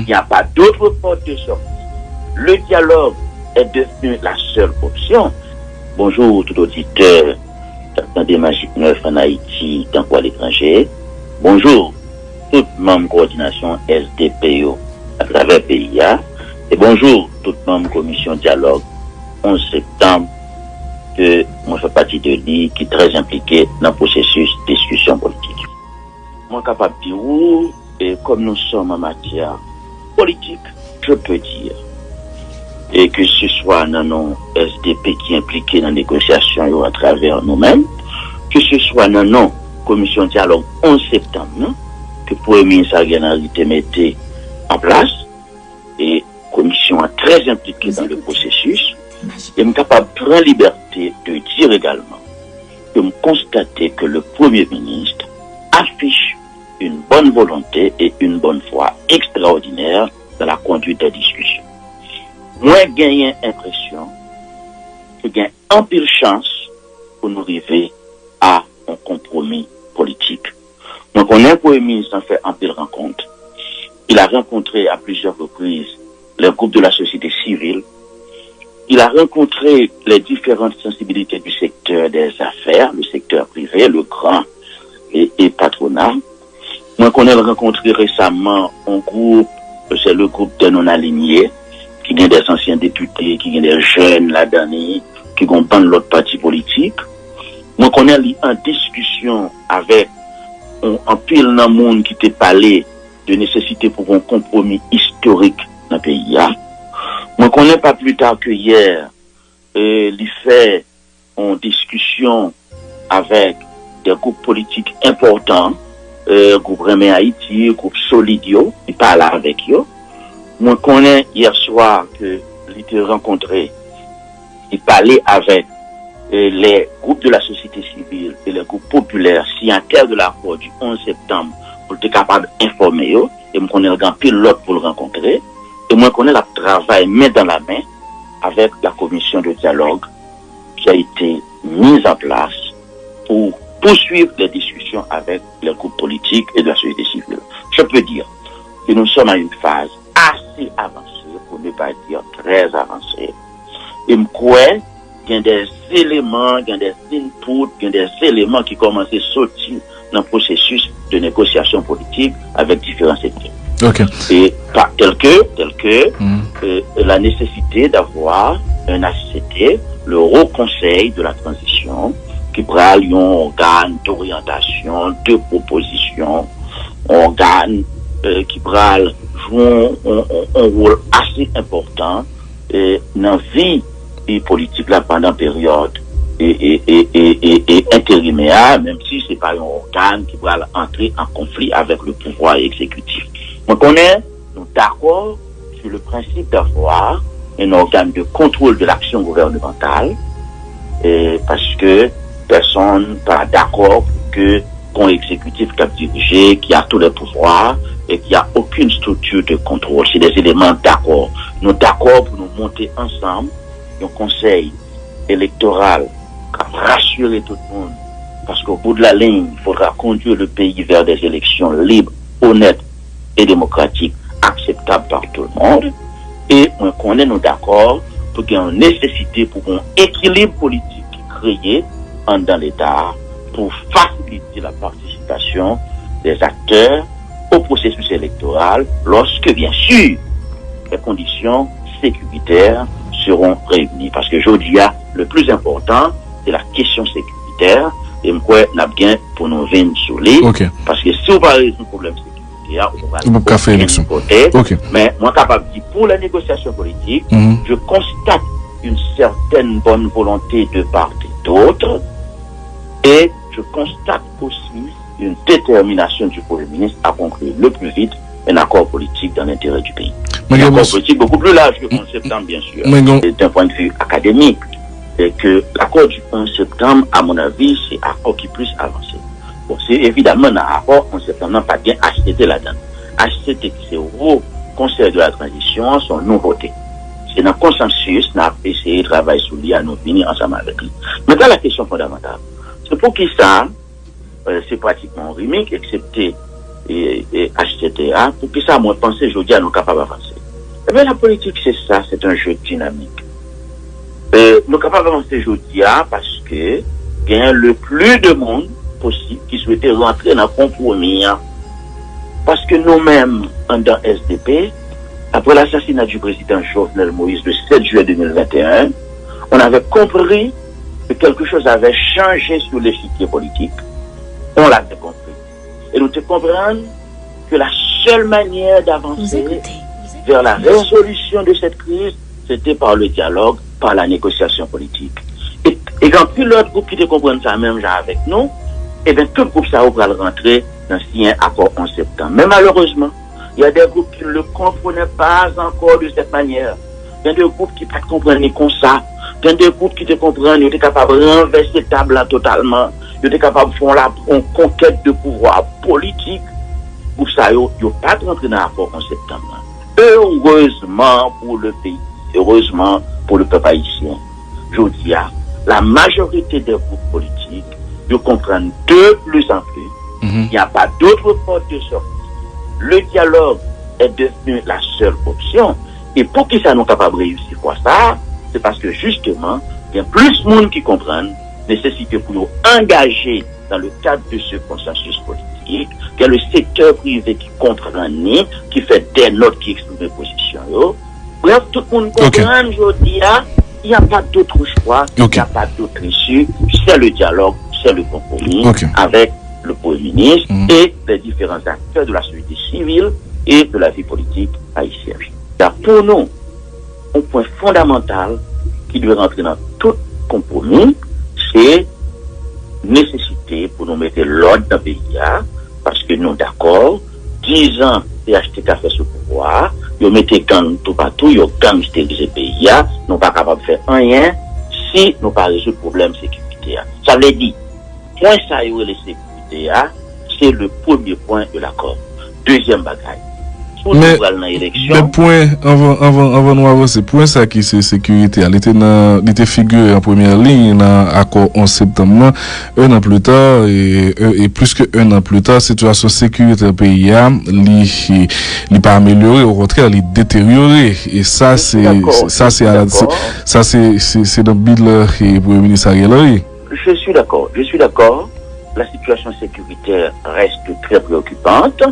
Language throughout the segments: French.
Il n'y a pas d'autre porte de sortie. Le dialogue est devenu la seule option. Bonjour tout auditeur d'Attendez Magique 9 en Haïti, dans quoi l'étranger. Bonjour toute membre coordination SDPO à travers PIA. Et bonjour toute membre commission dialogue 11 septembre que moi je fais partie de lui qui est très impliqué dans le processus de discussion politique. Moi capable de dire, et comme nous sommes en matière politique, je peux dire, et que ce soit dans nos SDP qui est impliqué dans la négociation à travers nous-mêmes, que ce soit dans nos commission dialogue 11 septembre, que le Premier ministre a mis en place, et la commission est très impliquée dans le processus, et je suis capable de prendre liberté de dire également que je constate que le Premier ministre affiche une bonne volonté et une bonne foi extraordinaire dans la conduite des discussions. Moi, j'ai l'impression que j'ai un pile chance pour nous arriver à un compromis politique. Donc, on a un Premier ministre qui fait un pile rencontre. Il a rencontré à plusieurs reprises les groupes de la société civile. Il a rencontré les différentes sensibilités du secteur des affaires, le secteur privé, le grand et patronat. Moi, qu'on a rencontré récemment un groupe, c'est le groupe des non-alignés, qui ont des anciens députés, qui ont des jeunes là-dedans, qui ont pas l'autre parti politique. Moi, qu'on a en discussion avec un pile dans le monde qui t'a parlé de nécessité pour un compromis historique dans le pays. Moi, qu'on n'a pas plus tard que hier, il fait une discussion avec des groupes politiques importants, groupe Remé Haïti, groupe Solidio, il parle avec eux. Moi, connais hier soir que il a rencontré, il parlait avec les groupes de la société civile et les groupes populaires signataires de l'accord du 11 septembre pour être capable d'informer eux. Et moi, connais le grand pilote pour le rencontrer. Et moi, connais le travail main dans la main avec la commission de dialogue qui a été mise en place pour poursuivre les discussions avec les groupes politiques et de la société civile. Je peux dire que nous sommes à une phase assez avancée, pour ne pas dire très avancée. Et je crois qu'il y a des éléments, il y a des inputs, il y a des éléments qui commencent à sortir dans le processus de négociation politique avec différents secteurs. Okay. Et tel que la nécessité d'avoir un HCT, le Haut Conseil de la Transition, qui prend un organe d'orientation, de proposition, organe qui prend un rôle assez important dans la vie politique là pendant la période et intérimaire, même si c'est pas un organe qui va entrer en conflit avec le pouvoir exécutif. Donc on est d'accord sur le principe d'avoir un organe de contrôle de l'action gouvernementale, parce que personne pas d'accord que qu'on exécutif qui a dirigé, qui a tous les pouvoirs et qui a aucune structure de contrôle. C'est des éléments d'accord. Nous d'accord pour nous monter ensemble un conseil électoral qui a rassuré tout le monde, parce qu'au bout de la ligne, il faudra conduire le pays vers des élections libres, honnêtes et démocratiques, acceptables par tout le monde. Et on est nous d'accord pour qu'il y ait une nécessité pour un équilibre politique créé dans l'État pour faciliter la participation des acteurs au processus électoral lorsque, bien sûr, les conditions sécuritaires seront réunies. Parce que je dis, le plus important, c'est la question sécuritaire. Et moi, on a bien pour nous venir sur les. Okay. Parce que si on va résoudre le problème sécuritaire, on va faire élection. Okay. Mais moi, capable de dire, pour la négociation politique, je constate une certaine bonne volonté de part et d'autre. Et je constate aussi une détermination du Premier ministre à conclure le plus vite un accord politique dans l'intérêt du pays. Un accord politique beaucoup plus large que le 11 septembre, bien sûr. D'un point de vue académique. Et que l'accord du 11 septembre, à mon avis, c'est l'accord qui est plus avancé. Bon, c'est évidemment un accord 11 septembre, n'a pas bien HCT là-dedans. HCT, c'est au Haut Conseil de la Transition, son nouveauté. C'est dans le consensus, on a essayé de travailler sur lui, à nous venir ensemble avec lui. Maintenant, la question fondamentale. C'est pour qui ça, c'est pratiquement rimique, excepté etc. Pour que ça, moi, penser, je dis, à nous capables d'avancer. Eh bien, la politique, c'est ça, c'est un jeu dynamique. Nous capables d'avancer, je dis, parce que il y a le plus de monde possible qui souhaitait rentrer dans le compromis. Parce que nous-mêmes, dans SDP, après l'assassinat du président Jovenel Moïse le 7 juillet 2021, on avait compris que quelque chose avait changé sur l'échiquier politique. On l'avait compris. Et nous te comprenons que la seule manière d'avancer vers la résolution de cette crise, c'était par le dialogue, par la négociation politique. Et quand plus l'autre groupe qui te comprennent ça même genre avec nous, et bien tout groupe ça va rentrer dans un accord en septembre. Mais malheureusement, il y a des groupes qui ne le comprenaient pas encore de cette manière. Il y a des groupes qui ne comprennent pas comme ça. Il y a des groupes qui te comprennent, ils étaient capables de renverser la table là totalement. Ils étaient capables de faire une conquête de pouvoir politique. Pour ça, ils n'ont pas rentré dans l'accord en septembre. Heureusement pour le pays, heureusement pour le peuple haïtien. Je dis, la majorité des groupes politiques, ils comprennent de plus en plus. Il n'y a pas d'autre porte de sortie. Le dialogue est devenu la seule option. Et pour qu'ils soient capables de réussir quoi ça, c'est parce que justement, il y a plus de monde qui comprennent nécessité pour nous engager dans le cadre de ce consensus politique, qu'il y a le secteur privé qui comprend, qui fait des notes, qui exprime des positions. Bref, tout le monde comprend, je dis, il n'y a pas d'autre choix, il n'y a pas d'autre issue, c'est le dialogue, c'est le compromis avec le Premier ministre et les différents acteurs de la société civile et de la vie politique haïtienne. Pour nous, un point fondamental qui doit rentrer dans tout compromis, c'est nécessité pour nous mettre l'ordre dans le pays, parce que nous d'accord, 10 ans PHTK fait ce pouvoir, ils mettent gang tout partout, ils gangsterisent le pays, nous pas capables de faire rien si nous pas résoudre le problème de sécurité. Ça veut dire, point ça y est, les sécurité, c'est le premier point de l'accord. Deuxième bagaille. Mais le point avant nous avancer, point ça qui c'est sécurité, elle était figuré en première ligne dans l'accord 11 septembre, un an plus tard et plus que un an plus tard, situation sécurité du pays n'est pas améliorée, au contraire, elle est détériorée. Et ça c'est dans le bilan et Premier ministre Ariel Henry. Je suis d'accord. La situation sécuritaire reste très préoccupante.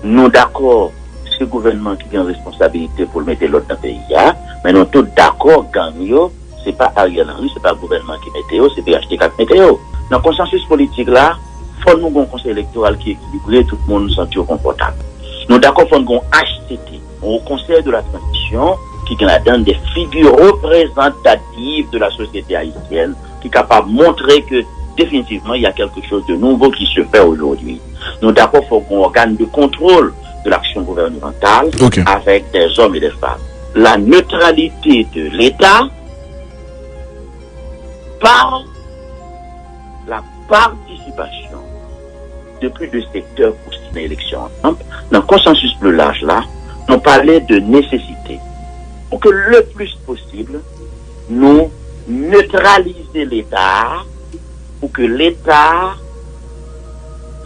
Nous d'accord. Le gouvernement qui a une responsabilité pour mettre l'autre dans le pays, mais nous tous d'accord, Gagno, c'est pas Ariel Henry, c'est pas le gouvernement qui met, c'est PHTK qui met. Dans le consensus politique là, il faut nous avoir un conseil électoral qui est équilibré, tout le monde se sent confortable. Nous d'accord, il faut nous avoir un HTT, au conseil de la transition, qui donne des figures représentatives de la société haïtienne, qui est capable de montrer que définitivement il y a quelque chose de nouveau qui se fait aujourd'hui. Nous d'accord, il faut qu'on organe de contrôle de l'action gouvernementale avec des hommes et des femmes. La neutralité de l'État par la participation de plus de secteurs pour une élection. Dans le consensus plus large là, on parlait de nécessité. Pour que le plus possible, nous neutraliser l'État pour que l'État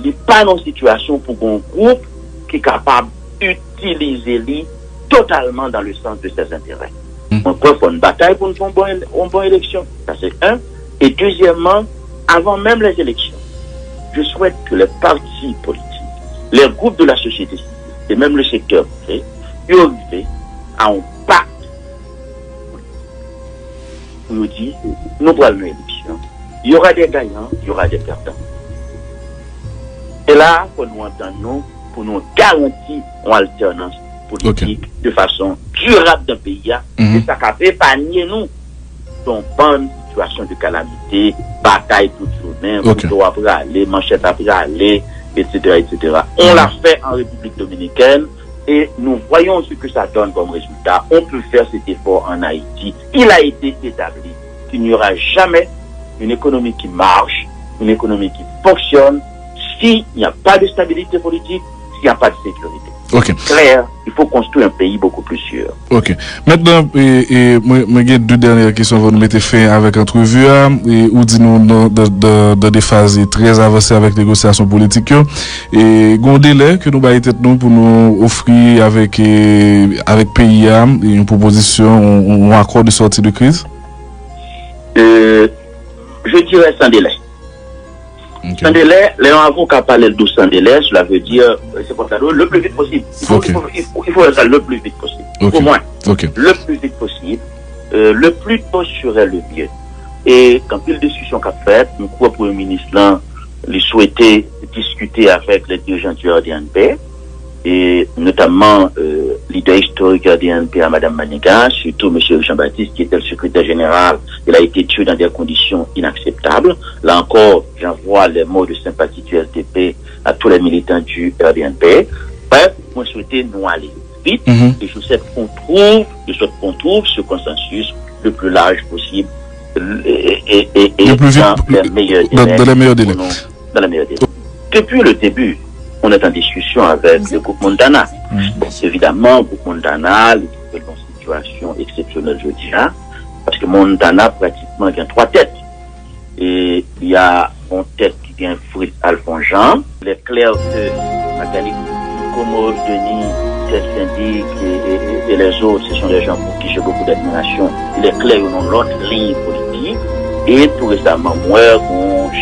n'est pas dans une situation pour un groupe qui est capable d'utiliser lui totalement dans le sens de ses intérêts. On peut faire une bataille pour une bonne élection. Ça c'est un. Et deuxièmement, avant même les élections, je souhaite que les partis politiques, les groupes de la société civile et même le secteur privé, y arrivent à un pacte pour nous dire, nous prenons une élection. Il y aura des gagnants, il y aura des perdants. Et là, pour nous entendre, pour nous garantir une alternance politique de façon durable dans le pays. Et ça va épargner nous dans bonne situation de calamité, bataille toute journée, couteau après aller, manchette après aller, etc., etc. On l'a fait en République dominicaine et nous voyons ce que ça donne comme résultat. On peut faire cet effort en Haïti. Il a été établi qu'il n'y aura jamais une économie qui marche, une économie qui fonctionne, s'il n'y a pas de stabilité politique, il n'y a pas de sécurité. Ok. Clair, il faut construire un pays beaucoup plus sûr. Ok. Maintenant, moi, j'ai deux dernières questions que nous mettez fin avec entrevue, et où dit-nous dans des phases très avancées avec les négociations politiques, et un délai que nous avons nous pour nous offrir avec PIA une proposition, un accord de sortie de crise? Je dirais sans délai. Okay. Sans délai, les avocats parlent de sans délai, cela veut dire, c'est pour ça, le plus vite possible. Il faut faire ça le plus vite possible. Okay. Au moins, okay. Le plus vite possible, le plus tôt serait le mieux. Et quand il y a une discussion qu'a faite, nous crois que le Premier ministre lui souhaitait discuter avec les dirigeants du RDNP, et notamment leader historique RDNP à Mme Maniga, surtout M. Jean-Baptiste qui était le secrétaire général. Il a été tué dans des conditions inacceptables. Là encore, j'envoie les mots de sympathie du RDP à tous les militants du RDNP. Bref, moi je souhaitais nous aller vite et je souhaite qu'on trouve ce consensus le plus large possible et le plus vite, dans les meilleurs délais. Dans les meilleurs délais. Dans les meilleurs délais. Depuis le début, on est en discussion avec le groupe Montana. Évidemment, le groupe Montana, il est dans une situation exceptionnelle, je dirais, parce que Montana, pratiquement, il y a 3 têtes. Et il y a une tête qui vient Fritz Alphonse Jean. Il est clair que Nathalie Komos, Denis, Ted Syndic et les autres, ce sont des gens pour qui j'ai beaucoup d'admiration. Il est clair qu'ils ont l'autre ligne politique. Et tout récemment, moi,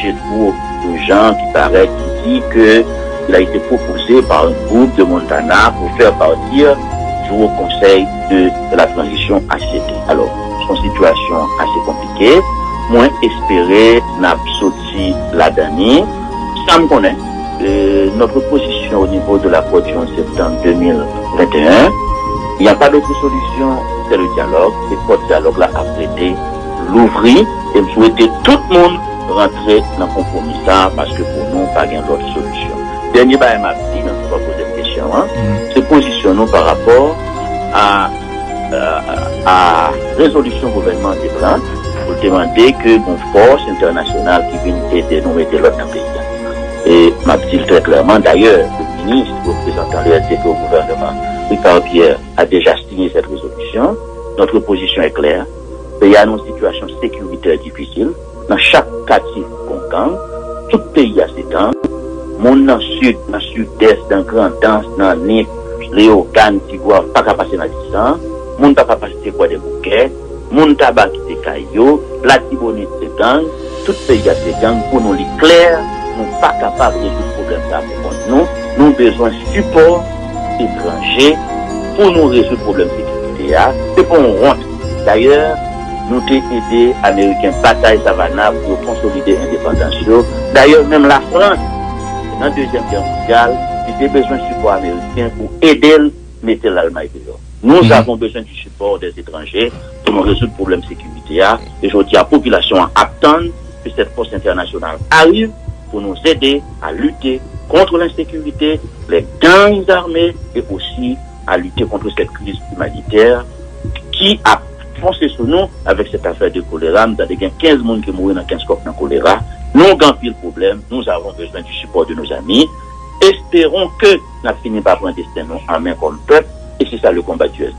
j'ai trouvé de gens qui paraissent qui disent que il a été proposé par un groupe de Montana pour faire partir du Haut Conseil de la transition ACT. Alors, c'est une situation assez compliquée. Moins espéré, n'a sorti la dernière. Ça me connaît. Notre position au niveau de la du 11 septembre 2021, il n'y a pas d'autre solution, c'est le dialogue. Et pour le dialogue là, a prêté l'ouvrir et souhaiter tout le monde rentrer dans le compromis ça parce que pour nous, pas gain d'autre solution. Dernier bail m'a dit, on va poser une question, se positionnons par rapport à résolution gouvernement des Blancs pour demander que nos forces internationales qui viennent aider nous mettre l'autre dans le pays. Et m'a dit très clairement, d'ailleurs, le ministre représentant le RDP au gouvernement, Ricard Pierre, a déjà signé cette résolution. Notre position est claire. Il y a une situation sécuritaire difficile. Dans chaque quartier qu'on gagne, tout pays a ses temps. Monde dans le sud, dans le sud-est, dans le grand danse, dans le Nip, Léo, Cannes, Tigouar, pas qu'à passer dans le distance. Monde pas qu'à passer quoi des bouquets. Monde tabac qui est caillou. La Tibonite c'est gang. Tout pays a ses gangs. Pour nous, les clairs, nous ne sommes pas capables de résoudre le problème ça pour nous. Nous avons besoin de support étranger pour nous résoudre le problème de sécurité. C'est pour nous rentre. D'ailleurs, nous avons aidé les Américains bataille Savannah pour consolider l'indépendance. D'ailleurs, même la France, dans la Deuxième Guerre mondiale, il a besoin de support américain pour aider à mettre l'Allemagne dehors. Nous avons besoin du support des étrangers pour nous résoudre le problème de sécurité. Et je dis à la population à attendre que cette force internationale arrive pour nous aider à lutter contre l'insécurité, les gangs armés et aussi à lutter contre cette crise humanitaire qui a foncé sur nous avec cette affaire de choléra. Nous avons 15 personnes qui mourent dans 15 corps dans choléra. Nous avons le problème. Nous avons besoin du support de nos amis. Espérons que nous finissons par prendre un destin en main comme peuple. Et c'est ça le combat du SD.